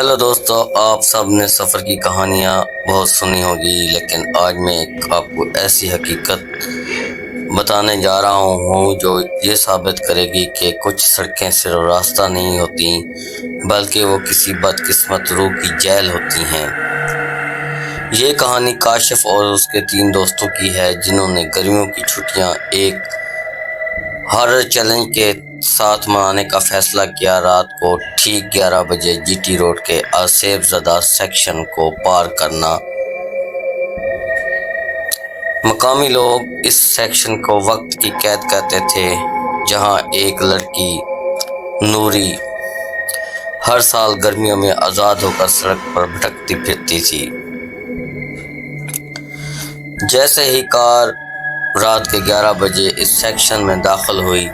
Hello دوستو، آپ سب نے سفر کی کہانیاں بہت سنی ہوگی، لیکن آج میں آپ کو ایسی حقیقت بتانے جا رہا ہوں جو یہ ثابت کرے گی کہ کچھ سڑکیں صرف راستہ نہیں ہوتی بلکہ وہ کسی بدقسمت روح کی جیل ہوتی ہیں۔ یہ کہانی کاشف اور اس کے 3 دوستوں کی ہے جنہوں نے گرمیوں کی چھٹیاں ایک ہارر چیلنج کے ساتھ منانے کا فیصلہ کیا۔ رات کو ٹھیک 11 بجے جی ٹی روڈ کے آسیب زدہ سیکشن کو پار کرنا۔ مقامی لوگ اس سیکشن کو وقت کی قید کہتے تھے، جہاں ایک لڑکی نوری ہر سال گرمیوں میں آزاد ہو کر سڑک پر بھٹکتی پھرتی تھی۔ جیسے ہی کار رات کے 11 بجے اس سیکشن میں داخل ہوئی،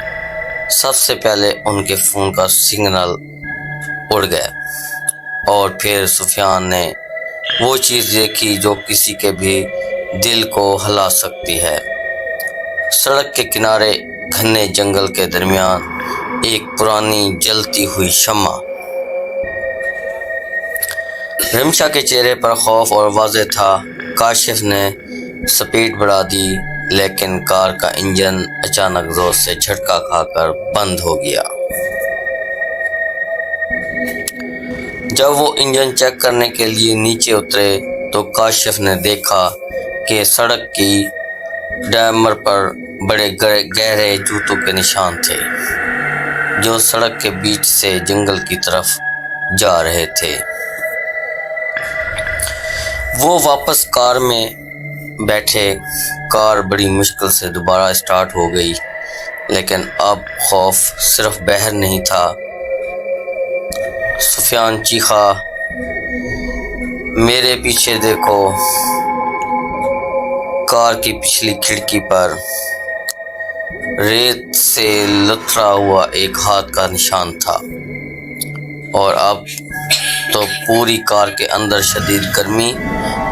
سب سے پہلے ان کے فون کا سگنل اڑ گیا، اور پھر سفیان نے وہ چیز دیکھی جو کسی کے بھی دل کو ہلا سکتی ہے۔ سڑک کے کنارے گھنے جنگل کے درمیان ایک پرانی جلتی ہوئی شمع۔ رمشا کے چہرے پر خوف اور واضح تھا۔ کاشف نے سپیڈ بڑھا دی، لیکن کار کا انجن اچانک زور سے جھٹکا کھا کر بند ہو گیا۔ جب وہ انجن چیک کرنے کے لیے نیچے اترے تو کاشف نے دیکھا کہ سڑک کی ڈیمر پر بڑے گہرے جوتوں کے نشان تھے جو سڑک کے بیچ سے جنگل کی طرف جا رہے تھے۔ وہ واپس کار میں بیٹھے۔ کار بڑی مشکل سے دوبارہ اسٹارٹ ہو گئی، لیکن اب خوف صرف باہر نہیں تھا۔ سفیان چیخا، میرے پیچھے دیکھو۔ کار کی پچھلی کھڑکی پر ریت سے لتھڑا ہوا ایک ہاتھ کا نشان تھا، اور اب تو پوری کار کے اندر شدید گرمی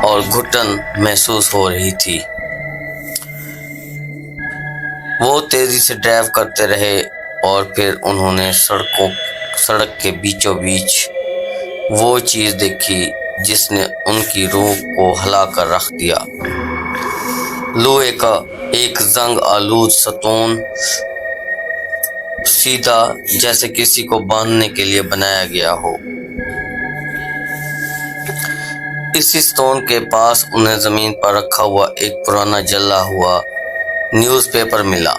اور گھٹن محسوس ہو رہی تھی۔ وہ تیزی سے ڈرائیو کرتے رہے، اور پھر انہوں نے سڑک کے بیچوں بیچ وہ چیز دیکھی جس نے ان کی روح کو ہلا کر رکھ دیا۔ لوہے کا ایک زنگ آلود ستون، سیدھا جیسے کسی کو باندھنے کے لیے بنایا گیا ہو۔ اسی ستون کے پاس انہیں زمین پر رکھا ہوا ایک پرانا جلا ہوا نیوز پیپر ملا۔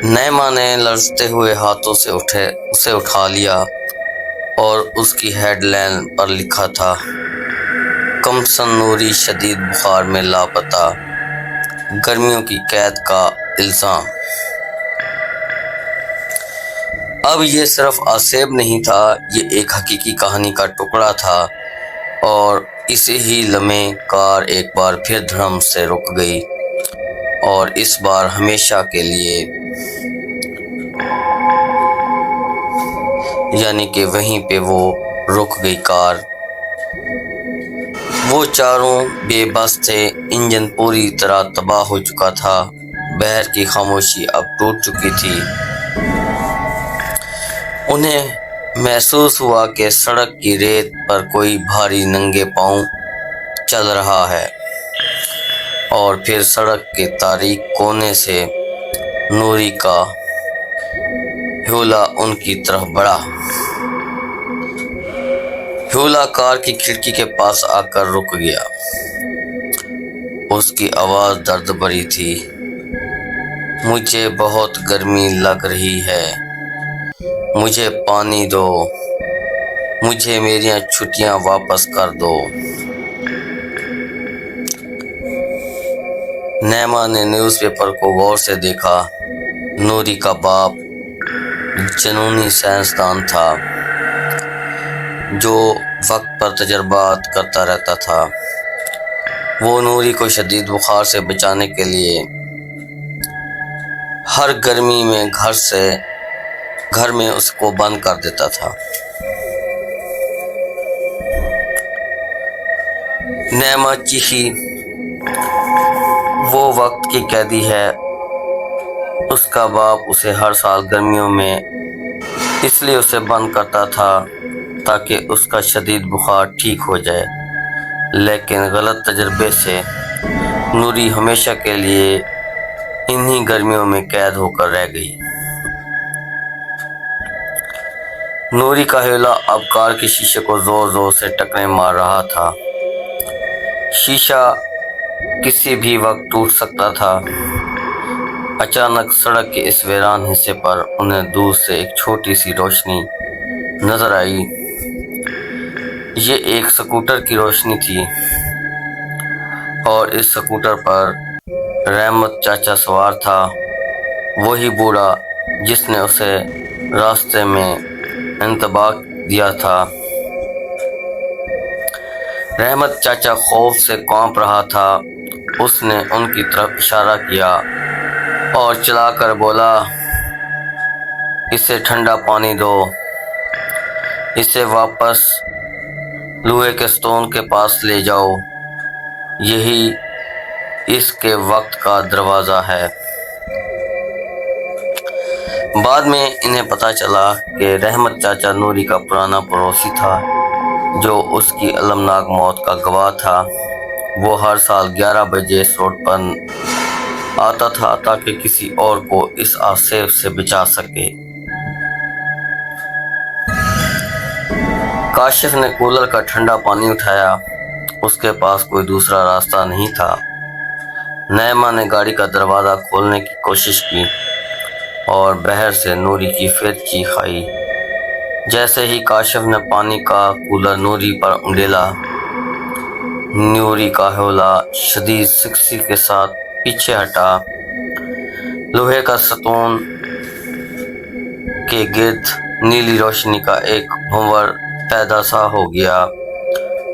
نیما نے لرزتے ہوئے ہاتھوں سے اسے اٹھا لیا، اور اس کی ہیڈ لائن پر لکھا تھا، کمسن نوری شدید بخار میں لاپتہ، گرمیوں کی قید کا الزام۔ اب یہ صرف آسیب نہیں تھا، یہ ایک حقیقی کہانی کا ٹکڑا تھا، اور اسی ہی لمحے کار ایک بار پھر دھڑم سے رک گئی، اور اس بار ہمیشہ کے لیے، یعنی کہ وہیں پہ وہ رک گئی کار۔ وہ چاروں بے بس تھے، انجن پوری طرح تباہ ہو چکا تھا، باہر کی خاموشی اب ٹوٹ چکی تھی۔ انہیں محسوس ہوا کہ سڑک کی ریت پر کوئی بھاری ننگے پاؤں چل رہا ہے، اور پھر سڑک کے تاریک کونے سے نوری کا ہیولا ان کی طرف بڑھا۔ ہیولا کار کی کھڑکی کے پاس آ کر رک گیا۔ اس کی آواز درد بھری تھی، مجھے بہت گرمی لگ رہی ہے، مجھے پانی دو، مجھے میری چھٹیاں واپس کر دو۔ نیما نے نیوز پیپر کو غور سے دیکھا۔ نوری کا باپ جنونی سائنسدان تھا جو وقت پر تجربات کرتا رہتا تھا۔ وہ نوری کو شدید بخار سے بچانے کے لیے ہر گرمی میں گھر میں اس کو بند کر دیتا تھا۔ نیما چیخی، وہ وقت کی قیدی ہے، اس کا باپ اسے ہر سال گرمیوں میں اس لیے اسے بند کرتا تھا تاکہ اس کا شدید بخار ٹھیک ہو جائے، لیکن غلط تجربے سے نوری ہمیشہ کے لیے انہی گرمیوں میں قید ہو کر رہ گئی۔ نوری کا حولہ اب کار کے شیشے کو زور زور سے ٹکریں مار رہا تھا۔ شیشہ کسی بھی وقت ٹوٹ سکتا تھا۔ اچانک سڑک کے اس ویران حصے پر انہیں دور سے ایک چھوٹی سی روشنی نظر آئی۔ یہ ایک سکوٹر کی روشنی تھی اور اس سکوٹر پر رحمت چاچا سوار تھا، وہی بوڑھا جس نے اسے راستے میں انتباہ دیا تھا۔ رحمت چاچا خوف سے کانپ رہا تھا۔ اس نے ان کی طرف اشارہ کیا اور چلا کر بولا، اسے ٹھنڈا پانی دو، اسے واپس لوہے کے اسٹون کے پاس لے جاؤ، یہی اس کے وقت کا دروازہ ہے۔ بعد میں انہیں پتہ چلا کہ رحمت چاچا نوری کا پرانا پڑوسی تھا جو اس کی المناک موت کا گواہ تھا۔ وہ ہر سال 11 بجے اس روڈ پر آتا تھا تاکہ کسی اور کو اس حادثے سے بچا سکے۔ کاشف نے کولر کا ٹھنڈا پانی اٹھایا، اس کے پاس کوئی دوسرا راستہ نہیں تھا۔ نعیمہ نے گاڑی کا دروازہ کھولنے کی کوشش کی اور باہر سے نوری کی پھر چیخ آئی۔ جیسے ہی کاشف نے پانی کا کولر نوری پر انڈیلا، نوری کا حولہ شدید سکسی کے ساتھ پیچھے ہٹا۔ لوہے کا ستون کے گرد نیلی روشنی کا ایک بھنور پیدا سا ہو گیا۔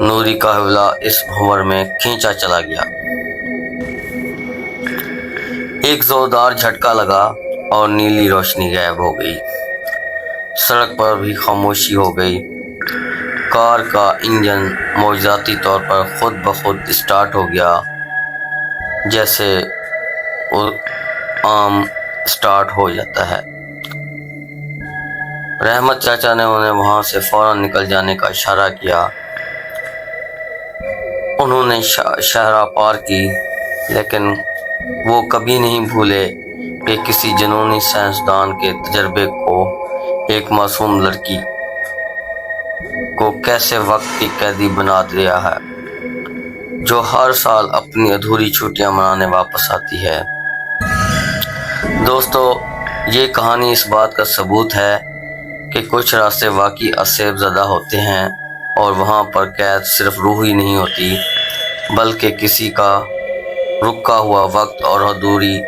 نوری کا حولہ اس بھنور میں کھینچا چلا گیا۔ ایک زوردار جھٹکا لگا اور نیلی روشنی غائب ہو گئی۔ سڑک پر بھی خاموشی ہو گئی۔ کار کا انجن معجزاتی طور پر خود بخود اسٹارٹ ہو گیا، جیسے عام اسٹارٹ ہو جاتا ہے۔ رحمت چاچا نے انہیں وہاں سے فوراً نکل جانے کا اشارہ کیا۔ انہوں نے شاہراہ پار کی، لیکن وہ کبھی نہیں بھولے کہ کسی جنونی سائنسدان کے تجربے کو ایک معصوم لڑکی کو کیسے وقت کی قیدی بنا دیا ہے، جو ہر سال اپنی ادھوری چھٹیاں منانے واپس آتی ہے۔ دوستو، یہ کہانی اس بات کا ثبوت ہے کہ کچھ راستے واقعی اسیب زدہ ہوتے ہیں اور وہاں پر قید صرف روح ہی نہیں ہوتی بلکہ کسی کا رکا ہوا وقت اور ادھوری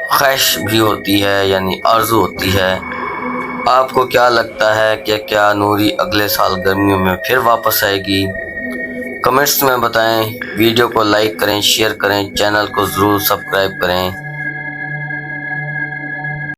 خواہش بھی ہوتی ہے، یعنی آرزو ہوتی ہے۔ آپ کو کیا لگتا ہے کہ کیا نوری اگلے سال گرمیوں میں پھر واپس آئے گی؟ کمنٹس میں بتائیں۔ ویڈیو کو لائک کریں، شیئر کریں، چینل کو ضرور سبسکرائب کریں۔